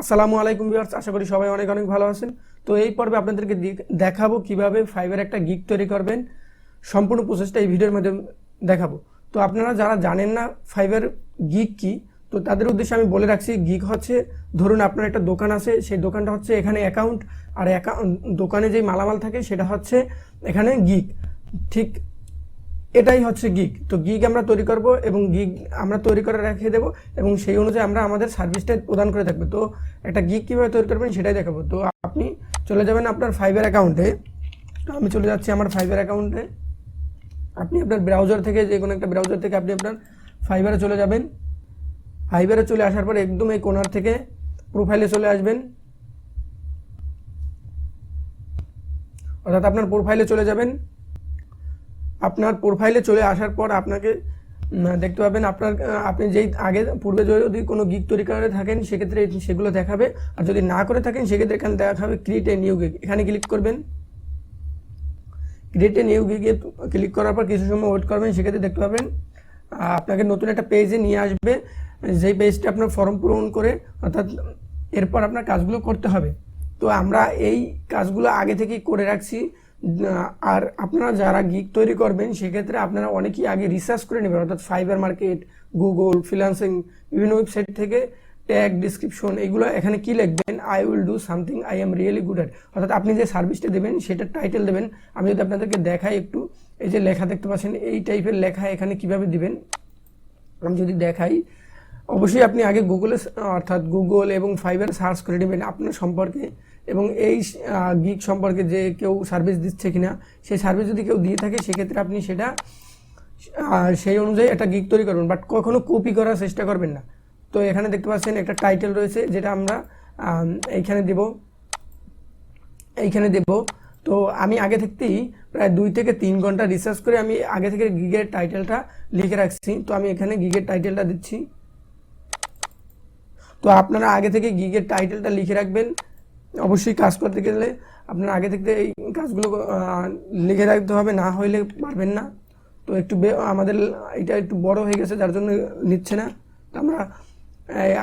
আসসালামু আলাইকুম ভিউয়ার্স, আশা করি সবাই অনেক অনেক ভালো আছেন। তো এই পর্বে আপনাদেরকে দেখাবো কিভাবে ফাইবার একটা গিগ তৈরি করবেন। সম্পূর্ণ প্রসেসটা এই ভিডিওর মাধ্যমে দেখাবো। তো আপনারা যারা জানেন না ফাইবার গিগ কি, তো তাদের উদ্দেশ্যে আমি বলে রাখছি, গিগ হচ্ছে ধরুন আপনার একটা দোকান আছে, সেই দোকানটা হচ্ছে এখানে অ্যাকাউন্ট, আর দোকানে যেই মালামাল থাকে সেটা হচ্ছে এখানে গিগ। ঠিক এটাই হচ্ছে গিগ। তো গিগ আমরা তৈরি করব এবং গিগ আমরা তৈরি করে রেখে দেবো এবং সেই অনুযায়ী আমরা আমাদের সার্ভিসটা প্রদান করে থাকবো। তো একটা গিগ কীভাবে তৈরি করবেন সেটাই দেখাবো। তো আপনি চলে যাবেন আপনার ফাইবার অ্যাকাউন্টে। তো আমি চলে যাচ্ছি আমার ফাইবার অ্যাকাউন্টে। আপনি আপনার ব্রাউজার থেকে, যে কোনো একটা ব্রাউজার থেকে আপনি আপনার ফাইবারে চলে যাবেন। ফাইবারে চলে আসার পর একদম এই কোণার থেকে প্রোফাইলে চলে আসবেন, অর্থাৎ আপনার প্রোফাইলে চলে যাবেন। আপনার প্রোফাইলে চলে আসার পর আপনাকে দেখতে পাবেন আপনি যেই পূর্বে যদি কোনো গিগ তৈরি করে থাকেন সেক্ষেত্রে সেগুলো দেখাবে, আর যদি না করে থাকেন সেক্ষেত্রে এখানে দেখাবে ক্রিয়েট এ নিউ গিগ। এখানে ক্লিক করবেন। ক্রিয়েট এ নিউ গিগে ক্লিক করার পর কিছু সময় ওয়েট করবেন। সেক্ষেত্রে দেখতে পাবেন আপনাকে নতুন একটা পেজে নিয়ে আসবে, যেই পেজটা আপনার ফর্ম পূরণ করে, অর্থাৎ এরপর আপনার কাজগুলো করতে হবে। তো আমরা এই কাজগুলো আগে থেকেই করে রাখছি। আর আপনারা যারা গিগ তৈরি করবেন সেক্ষেত্রে আপনারা অনেকেই আগে রিসার্চ করে নেবেন, অর্থাৎ ফাইবার মার্কেট, গুগল, ফ্রিল্যান্সিং, বিভিন্ন ওয়েবসাইট থেকে ট্যাগ, ডিসক্রিপশন, এগুলো এখানে কি লিখবেন, I will do something I am really good at, অর্থাৎ আপনি যে সার্ভিসটা দেবেন সেটার টাইটেল দেবেন। আমি যদি আপনাদেরকে দেখাই একটু, এই যে লেখা দেখতে পাচ্ছেন, এই টাইপের লেখা এখানে কিভাবে দিবেন আমি যদি দেখাই, অবশ্যই আপনি আগে গুগলে, অর্থাৎ গুগল এবং ফাইবার সার্চ করে নেবেন আপনার সম্পর্কে এবং এই গিগ সম্পর্কে, যে কেউ সার্ভিস দিচ্ছে কিনা। সেই সার্ভিস যদি কেউ দিয়ে থাকে সেক্ষেত্রে আপনি সেটা সেই অনুযায়ী একটা গিগ তৈরি করবেন, বাট কখনো কপি করার চেষ্টা করবেন না। তো এখানে দেখতে পাচ্ছেন একটা টাইটেল রয়েছে, যেটা আমরা এইখানে দেব। তো আমি আগে থেকেই প্রায় 2 থেকে 3 ঘন্টা রিসার্চ করে আমি আগে থেকে গিগের টাইটেলটা লিখে রাখছি। তো আমি এখানে গিগের টাইটেলটা দিচ্ছি। তো আপনারা আগে থেকে গিগের টাইটেলটা লিখে রাখবেন। অবশ্যই কাজ করতে গেলে আপনারা আগে থেকে এই কাজগুলো লিখে রাখতে হবে, না হইলে পারবেন না। তো একটু আমাদের এটা একটু বড় হয়ে গেছে, যার জন্য নিচ্ছে না। তো আমরা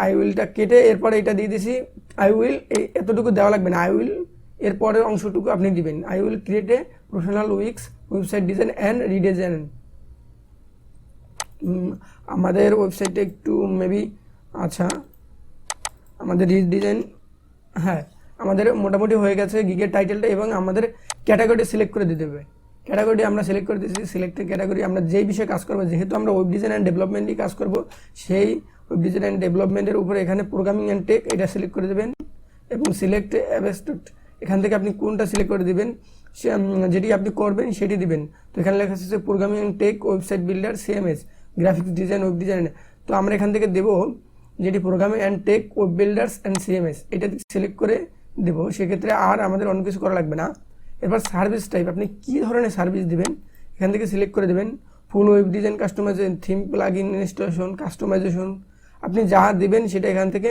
আই উইলটা কেটে এরপরে এটা দিয়ে দিছি। আই উইল এতটুকু দেওয়া লাগবে না, আই উইল এরপরের অংশটুকু আপনি দিবেন। I will create a professional website design and redesign. আমাদের ওয়েবসাইটে একটু মেবি, আচ্ছা আমাদের রিডিজাইন, হ্যাঁ আমাদের মোটামুটি হয়ে গেছে গিগের টাইটেলটা, এবং আমাদের ক্যাটাগরি সিলেক্ট করে দিতে হবে। ক্যাটাগরি আমরা সিলেক্ট করে দিয়েছি। সিলেক্টেড ক্যাটাগরি আমরা যেই বিষয়ে কাজ করবো, যেহেতু আমরা ওয়েব ডিজাইন অ্যান্ড ডেভেলপমেন্টই কাজ করব, সেই ওয়েব ডিজাইন অ্যান্ড ডেভেলপমেন্টের উপরে এখানে প্রোগ্রামিং অ্যান্ড টেক এটা সিলেক্ট করে দেবেন এবং সিলেক্ট অ্যাবস্ট্রাক্ট, এখান থেকে আপনি কোনটা সিলেক্ট করে দিবেন, যেটি আপনি করবেন সেটি দিবেন। তো এখানে লেখা আছে programming and tech, website builder, CMS, graphics design, web design. তো আমরা এখান থেকে দেবো যেটি programming and tech, web builders and CMS, এটা সিলেক্ট করে দেবো। সেক্ষেত্রে আর আমাদের অন্য কিছু করা লাগবে না। এবার সার্ভিস টাইপ, আপনি কী ধরনের সার্ভিস দিবেন এখান থেকে সিলেক্ট করে দেবেন। Full web design, customization, theme, plugin installation, customization, আপনি যা দিবেন সেটা এখান থেকে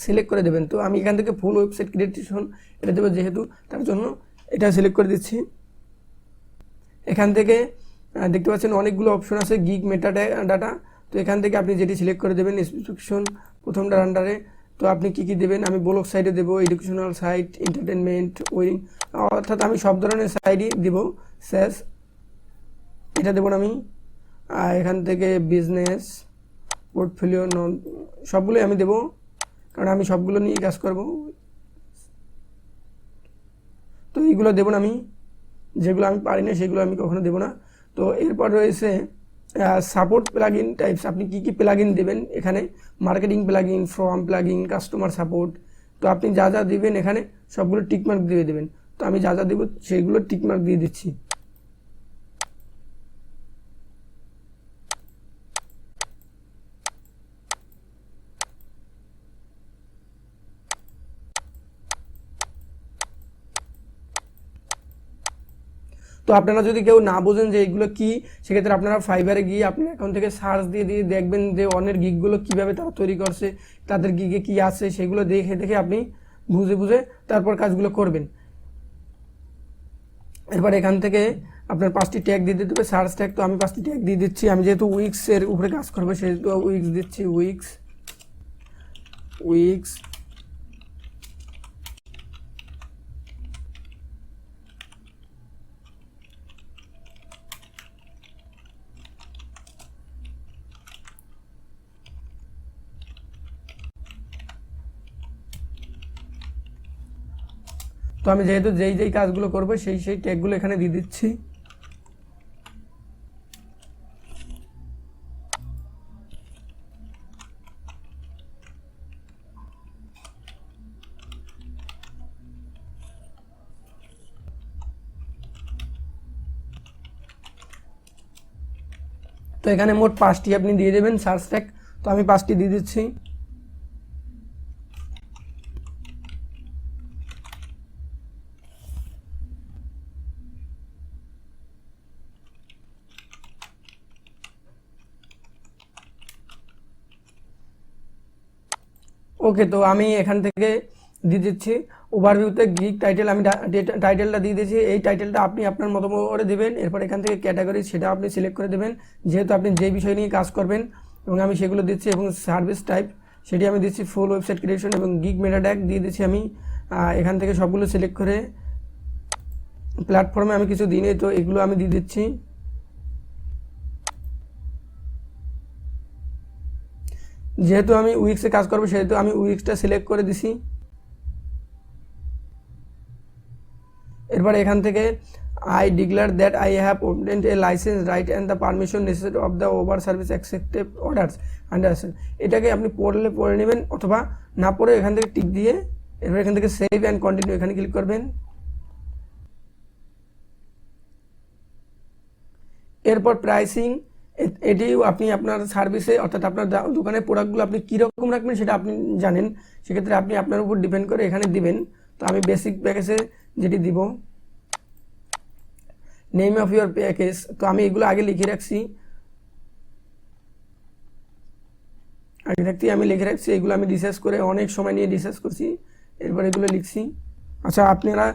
সিলেক্ট করে দেবেন। তো আমি এখান থেকে ফুল ওয়েবসাইট ক্রিয়েশন এটা দেবো, যেহেতু তার জন্য এটা সিলেক্ট করে দিচ্ছি। এখান থেকে দেখতে পাচ্ছেন অনেকগুলো অপশন আছে, গিগ, মেটা ডাটা। তো এখান থেকে আপনি যেটি সিলেক্ট করে দেবেন, স্পেসিফিকেশন প্রথমটার আন্ডারে। তো আপনি কী কী দেবেন, আমি ব্লগ সাইটে দেবো, এডুকেশনাল সাইট, এন্টারটেনমেন্ট, ওয়েডিং, অর্থাৎ আমি সব ধরনের সাইটই দেব। স্যাস এটা দেবো না আমি। এখান থেকে বিজনেস, পোর্টফোলিও, সবগুলোই আমি দেবো, কারণ আমি সবগুলো নিয়ে কাজ করব। তো এইগুলো দেবো না আমি, যেগুলো আমি পারি না সেগুলো আমি কখনো দেবো না। তো এরপর রয়েছে সাপোর্ট প্লাগইন টাইপস, আপনি কী কী প্লাগইন দেবেন এখানে, marketing plugin, form plugin, customer support. তো আপনি যা যা দিবেন এখানে সবগুলো টিকমার্ক দিয়ে দেবেন। তো আমি যা যা দেবো সেইগুলো টিকমার্ক দিয়ে দিচ্ছি। তো আপনারা যদি কেউ না বোঝেন যে এইগুলো কি, সেক্ষেত্রে আপনারা ফাইবারে গিয়ে আপনি অ্যাকাউন্ট থেকে সার্চ দিয়ে দেখবেন যে অন্যের গিগগুলো কীভাবে তারা তৈরি করছে, তাদের গিগে কি আছে সেগুলো দেখে আপনি বুঝে তারপর কাজগুলো করবেন। এরপর এখান থেকে আপনার 5টি ট্যাগ দিয়ে দিতে হবে, সার্চ ট্যাগ। তো আমি 5টি ট্যাগ দিয়ে দিচ্ছি। আমি যেহেতু উইক্সের উপরে কাজ করবো সেহেতু উইক্স দিচ্ছি, উইক্স তো আমি যেহেতু যেই কাজগুলো করব সেই ট্যাগগুলো এখানে দিয়ে দিচ্ছি। তো এখানে মোট 5টি আপনি দিয়ে দেবেন সার্চ ট্যাগ। তো আমি 5টি দিয়ে দিচ্ছি। ওকে, তো আমি এখান থেকে দিয়ে দিচ্ছি ওভারভিউতে গিগ টাইটেল। আমি টাইটেলটা দিয়ে দিয়েছি। এই টাইটেলটা আপনি আপনার মতো করে দেবেন। এরপর এখান থেকে ক্যাটাগরি সেটা আপনি সিলেক্ট করে দেবেন, যেহেতু আপনি যে বিষয় নিয়ে কাজ করবেন, এবং আমি সেগুলো দিচ্ছি। এবং সার্ভিস টাইপ সেটি আমি দিচ্ছি ফুল ওয়েবসাইট ক্রিয়েশন, এবং গিগ মেটা ট্যাগ দিয়ে দিচ্ছি আমি। এখান থেকে সবগুলো সিলেক্ট করে প্ল্যাটফর্মে আমি কিছু দিই, তো এগুলো আমি দিয়ে দিচ্ছি। যেহেতু আমি উইক্সে কাজ করবো সেহেতু আমি উইক্সটা সিলেক্ট করে দিছি। এরপর এখান থেকে I declare that I have obtained a license right and the permission necessary of the over service accepted orders understand। এটাকে আপনি পড়লে পড়ে নেবেন, অথবা না পড়ে এখান থেকে টিক দিয়ে এরপর এখান থেকে সেভ অ্যান্ড কন্টিনিউ এখানে ক্লিক করবেন। এরপর প্রাইসিং, এটিও আপনি আপনার সার্ভিসে অর্থাৎ আপনার দোকানের প্রোডাক্টগুলো আপনি কীরকম রাখবেন সেটা আপনি জানেন, সেক্ষেত্রে আপনি আপনার উপর ডিপেন্ড করে এখানে দিবেন। তো আমি বেসিক প্যাকেজে যেটি দিব, নেম অফ ইউর প্যাকেজ, তো আমি এগুলো আগে লিখে রাখছি, আমি লিখে রাখছি। এগুলো আমি রিসার্চ করে অনেক সময় নিয়ে রিসার্চ করছি, এরপর এগুলো লিখছি। আচ্ছা, আপনারা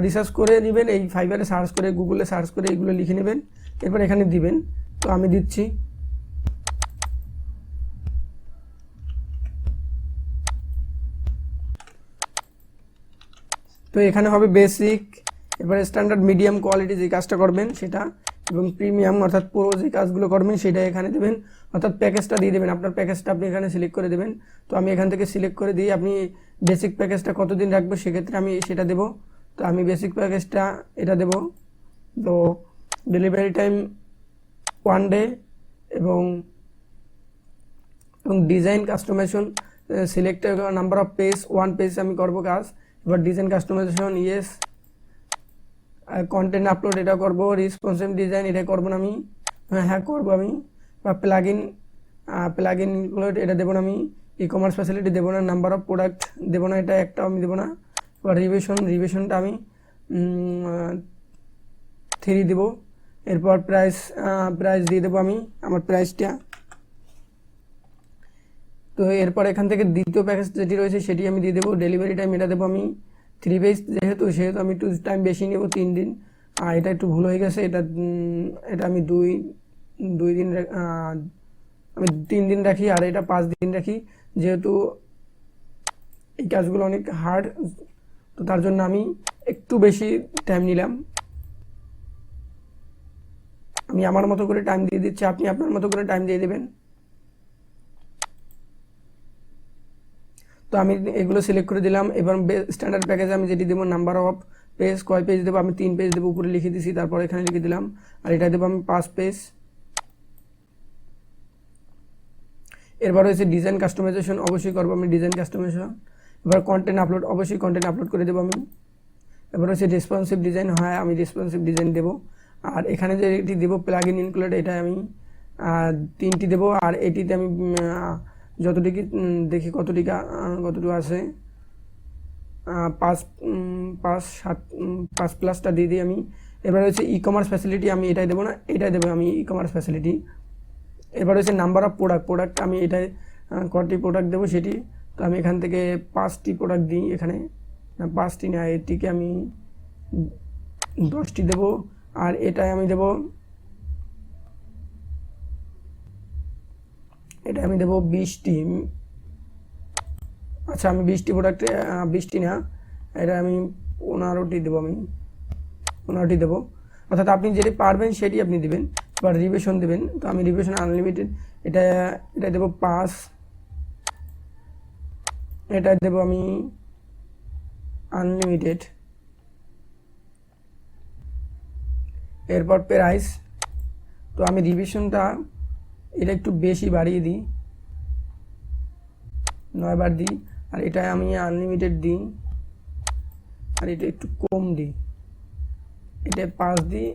রিসার্চ করে নেবেন, এই ফাইবারে সার্চ করে গুগলে সার্চ করে এগুলো লিখে নেবেন, এরপর এখানে দিবেন। তো আমি দিচ্ছি। তো এখানে হবে বেসিক, এরপরে স্ট্যান্ডার্ড, মিডিয়াম কোয়ালিটি যে কাজটা করবেন সেটা, এবং প্রিমিয়াম অর্থাৎ পুরো যে কাজগুলো করবেন সেটা এখানে দেবেন, অর্থাৎ প্যাকেজটা দিয়ে দেবেন। আপনার প্যাকেজটা আপনি এখানে সিলেক্ট করে দেবেন। তো আমি এখান থেকে সিলেক্ট করে দিই আপনি বেসিক প্যাকেজটা কতদিন রাখবো সেক্ষেত্রে আমি সেটা দেব। তো আমি বেসিক প্যাকেজটা এটা দেব। তো ডেলিভারি টাইম 1 ডে, এবং design customization select number of page 1 page আমি করব কাজ। এবার design customization yes, content upload এটা করব, রেসপন্সিভ ডিজাইন এটা করব না আমি, হ্যাঁ করব আমি। বা প্লাগইন ইনক্লুড এটা দেবো না আমি, ই কমার্স ফ্যাসিলিটি দেবো না, নাম্বার অফ প্রোডাক্ট দেবো না, এটা একটা আমি দেবো না। এবার রিভিশনটা আমি 3 দেবো। এরপর প্রাইস দিয়ে দেবো আমি আমার প্রাইসটা। তো এরপর এখান থেকে দ্বিতীয় প্যাকেজ যেটি রয়েছে সেটি আমি দিয়ে দেবো। ডেলিভারি টাইম এটা দেবো আমি 3 পেজ, যেহেতু আমি একটু টাইম বেশি নেব, 3 দিন। আর এটা একটু ভুল হয়ে গেছে, এটা আমি 2 দিন, আমি 3 দিন রাখি, আর এটা 5 দিন রাখি, যেহেতু এই কাজগুলো অনেক হার্ড, তো তার জন্য আমি একটু বেশি টাইম নিলাম। আমি আমার মতো করে টাইম দিয়ে দিচ্ছি, আপনি আপনার মতো করে টাইম দিয়ে দেবেন। তো আমি এগুলো সিলেক্ট করে দিলাম। এবার স্ট্যান্ডার্ড প্যাকেজে আমি যেটি দেবো, নাম্বার অফ পেজ কয় পেজ দেবো, আমি 3 পেজ দেবো, উপরে লিখে দিছি, তারপর এখানে লিখে দিলাম। আর এটা দেবো আমি 5 পেজ। এরপর হচ্ছে ডিজাইন কাস্টমাইজেশন, অবশ্যই করবো আমি ডিজাইন কাস্টমাইজেশন। এবার কন্টেন্ট আপলোড, অবশ্যই কন্টেন্ট আপলোড করে দেবো আমি। এবার হচ্ছে রেসপন্সিভ ডিজাইন, হয় আমি রেসপন্সিভ ডিজাইন দেবো। আর এখানে যে এটি দেবো প্লাগইন ইনক্লুড, এটা আমি 3টি দেবো। আর এটিতে আমি যতটুকু দেখি কতটুকু আছে, 5 প্লাসটা দিয়ে দিই আমি। এবার হচ্ছে ই কমার্স ফ্যাসিলিটি, আমি এটাই দেবো না, এটাই দেবো আমি ই কমার্স ফ্যাসিলিটি। এবার হচ্ছে নাম্বার অফ প্রোডাক্ট আমি এটাই কটি প্রোডাক্ট দেবো সেটি। তো আমি এখান থেকে 5টি প্রোডাক্ট দিই, এখানে 5টি না, এটিকে আমি 10টি দেবো। আর এটাই আমি দেবো, এটা আমি দেবো 20টি। আচ্ছা, আমি 20টি প্রোডাক্টে 20টি না, এটা আমি 15টি দেবো, আমি 15টি দেবো। অর্থাৎ আপনি যেটি পারবেন সেটি আপনি দেবেন। বা রিভিশন দেবেন, তো আমি রিভিশন আনলিমিটেড এটা দেবো 5। এটা দেবো আমি আনলিমিটেড, এরপর প্রাইস, তো আমি রিভিশনটা এটা একটু বেশি বাড়িয়ে দিই, 9 বার দিই, আর এটা আমি আনলিমিটেড দিই, আর এটা একটু কম দিই, এটা 5 দিই,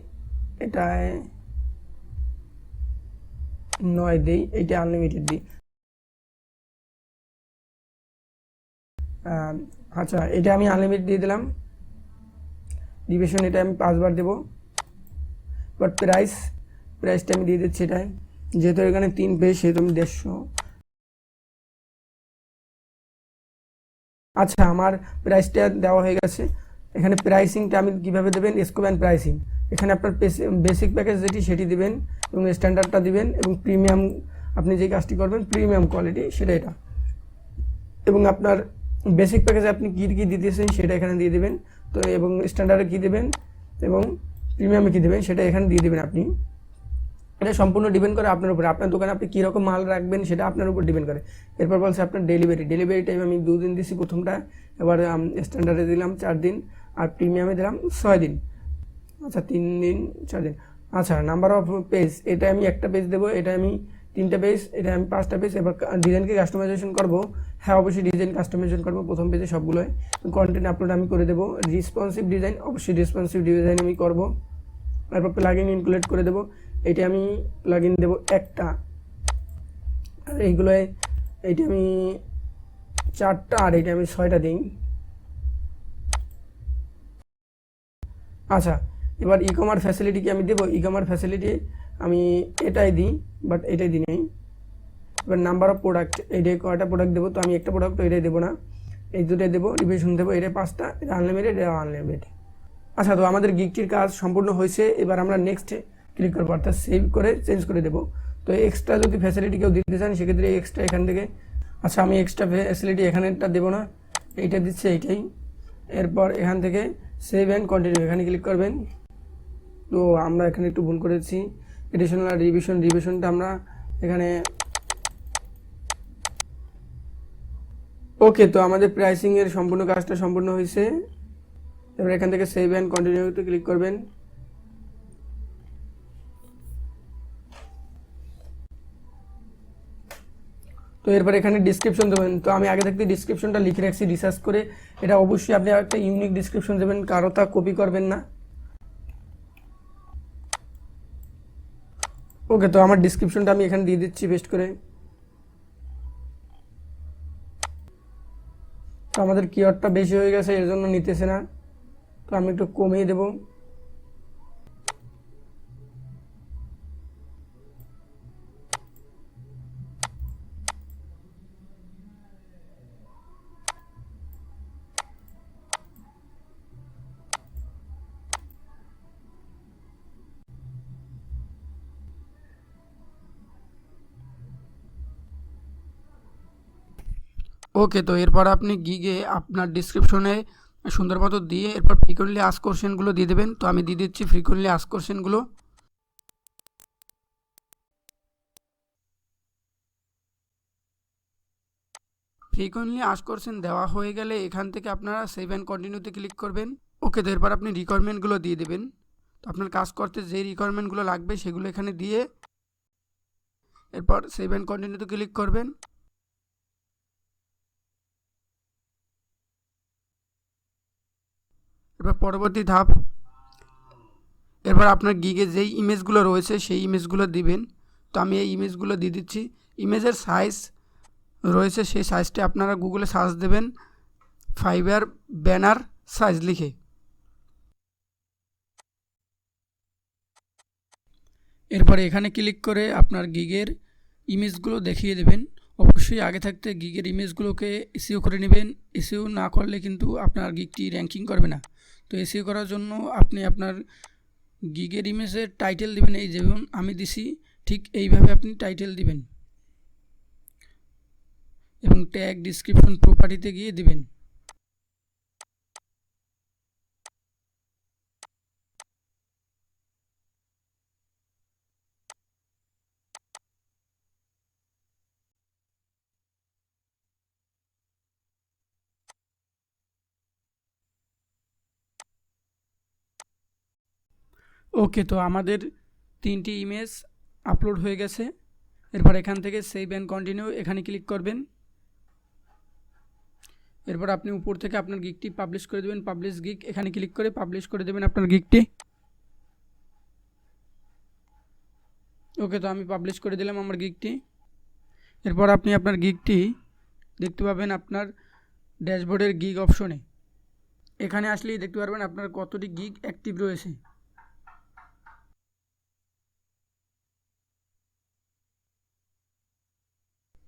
এটায় 9 দিই, এটা আনলিমিটেড দিই। আচ্ছা, এটা আমি আনলিমিটেড দিয়ে দিলাম। ডিভিশন এটা আমি 5 বার দেবো। বাট প্রাইসটা আমি দিয়ে দিচ্ছি এটাই, যেহেতু এখানে 3 পেজ সেহেতু আমি 150। আচ্ছা, আমার প্রাইসটা দেওয়া হয়ে গেছে। এখানে প্রাইসিংটা আমি কীভাবে দেবেন, স্কোপ অ্যান্ড প্রাইসিং, এখানে আপনার বেসিক প্যাকেজ যেটি সেটি দিবেন, এবং স্ট্যান্ডার্ডটা দিবেন, এবং প্রিমিয়াম আপনি যে কাজটি করবেন প্রিমিয়াম কোয়ালিটি সেটা এটা, এবং আপনার বেসিক প্যাকেজে আপনি কী কী দিতেছেন সেটা এখানে দিয়ে দেবেন। তো এবং স্ট্যান্ডার্ডে কী দেবেন এবং প্রিমিয়ামে কী দেবেন সেটা এখানে দিয়ে দেবেন আপনি। এটা সম্পূর্ণ ডিপেন্ড করে আপনার উপরে, আপনার দোকানে আপনি কীরকম মাল রাখবেন সেটা আপনার উপর ডিপেন্ড করে। এরপর বলছে আপনার ডেলিভারি টাইম আমি 2 দিন দিচ্ছি প্রথমটা, এবার স্ট্যান্ডার্ডে দিলাম 4 দিন, আর প্রিমিয়ামে দিলাম 6 দিন। আচ্ছা, 3 দিন 4 দিন। আচ্ছা, নাম্বার অফ পেজ, এটা আমি একটা পেজ দেবো, এটা আমি 3টা পেজ, এটা আমি 5টা পেজ। এবার ডিজাইনকে কাস্টমাইজেশন করবো, হ্যাঁ অবশ্যই ডিজাইন কাস্টমাইজেশন করবো প্রথম পেজে সবগুলোই। কন্টেন্ট আপলোড আমি করে দেবো, রেসপন্সিভ ডিজাইন, অবশ্যই রেসপন্সিভ ডিজাইন আমি করবো। তারপর প্লাগইন ইনক্লুড করে দেবো, এইটা আমি প্লাগইন দেবো একটা, আর এইগুলোয় এইটা আমি 4টা, আর এইটা আমি 6টা দিই। আচ্ছা, এবার ই কমার্স ফ্যাসিলিটি কি আমি দেবো, ই কমার্স ফ্যাসিলিটি আমি এটাই দিই, বাট এটাই দিই নেই। এবার নাম্বার অফ প্রোডাক্ট, এইটাই কয়টা প্রোডাক্ট দেবো, তো আমি একটা প্রোডাক্ট তো এটাই দেবো না, এই দুটোই দেবো। রিভিশন দেবো, এটা 5টা, এটা আনলিমিটেড, এটা আনলিমিটেড। আচ্ছা, তো আমাদের গিগটির কাজ সম্পূর্ণ হয়েছে। এবার আমরা নেক্সট ক্লিক করবো, অর্থাৎ সেভ করে চেঞ্জ করে দেবো। তো এক্সট্রা যদি ফ্যাসিলিটি কেউ দিতে চান সেক্ষেত্রে এক্সট্রা এখান থেকে, আচ্ছা আমি এক্সট্রা ফ্যাসিলিটি এখানেটা দেবো না, এইটা দিচ্ছে এইটাই। এরপর এখান থেকে সেভ অ্যান্ড কন্টিনিউ এখানে ক্লিক করবেন। তো আমরা এখানে একটু ভুল করেছি, এডিশনাল রিভিশনটা আমরা এখানে, ওকে। তো আমাদের প্রাইসিংয়ের সম্পূর্ণ কাজটা সম্পূর্ণ হয়েছে। এবার এখান থেকে সেভ অ্যান্ড কন্টিনিউতে ক্লিক করবেন। তো এরপর এখানে ডিসক্রিপশন দেবেন। তো আমি আগে থাকতে ডিসক্রিপশনটা লিখে রাখছি রিসার্চ করে, এটা অবশ্যই আপনি একটা ইউনিক ডিসক্রিপশন দেবেন, কারো তা কপি করবেন না। ওকে, তো আমার ডিসক্রিপশনটা আমি এখানে দিয়ে দিচ্ছি পেস্ট করে। তো আমাদের কিওয়ার্ডটা বেশি হয়ে গেছে, এর জন্য নিতেছে না, তো আমি একটু কমিয়ে দেবো। ওকে, তো এরপর আপনি গিগে আপনার ডিসক্রিপশনে সুন্দর মতো দিয়ে এরপর ফ্রিকোয়েন্টলি আস্ক কোশ্চেনগুলো দিয়ে দেবেন। তো আমি দিয়ে দিচ্ছি ফ্রিকোয়েন্টলি আস্ক কোশ্চেনগুলো। ফ্রিকোয়েন্টলি আস্ক কোশ্চেন দেওয়া হয়ে গেলে এখান থেকে আপনারা সেভ অ্যান্ড কন্টিনিউতে ক্লিক করবেন। ওকে, তো এরপর আপনি রিকোয়ারমেন্টগুলো দিয়ে দেবেন। তো আপনার কাজ করতে যে রিকোয়ারমেন্টগুলো লাগবে সেগুলো এখানে দিয়ে এরপর সেভ অ্যান্ড কন্টিনিউতে ক্লিক করবেন। এরপর পরবর্তী ধাপ, এরপর আপনার গিগে যেই ইমেজগুলো রয়েছে সেই ইমেজগুলো দিবেন। তো আমি এই ইমেজগুলো দিয়ে দিচ্ছি। ইমেজের সাইজ রয়েছে সেই সাইজটি আপনারা গুগলে সার্চ দেবেন ফাইবার ব্যানার সাইজ লিখে। এরপরে এখানে ক্লিক করে আপনার গিগের ইমেজগুলো দেখিয়ে দেবেন। অবশ্যই আগে থাকতে গিগের ইমেজগুলোকে এসইও করে নেবেন, এসইও না করলে কিন্তু আপনার গিগটি র্যাঙ্কিং করবে না। তো এসইও করার জন্য আপনি আপনার গিগের ইমেজের টাইটেল দিবেন, এই যেমন আমি দিছি ঠিক এইভাবে আপনি টাইটেল দিবেন এবং ট্যাগ ডিসক্রিপশন প্রপার্টিতে গিয়ে দিবেন। ওকে, তো আমাদের 3টি ইমেজ আপলোড হয়ে গেছে। এরপর এখান থেকে সেভ অ্যান্ড কন্টিনিউ এখানে ক্লিক করবেন। এরপর আপনি উপর থেকে আপনার গিগটি পাবলিশ করে দেবেন, পাবলিশ গিগ এখানে ক্লিক করে পাবলিশ করে দেবেন আপনার গিগটি। ওকে, তো আমি পাবলিশ করে দিলাম আমার গিগটি। এরপর আপনি আপনার গিগটি দেখতে পাবেন আপনার ড্যাশবোর্ডের গিগ অপশনে। এখানে আসলেই দেখতে পারবেন আপনার কতটি গিগ অ্যাক্টিভ রয়েছে।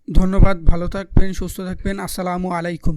ধন্যবাদ, ভালো থাকবেন, সুস্থ থাকবেন, আসসালামু আলাইকুম।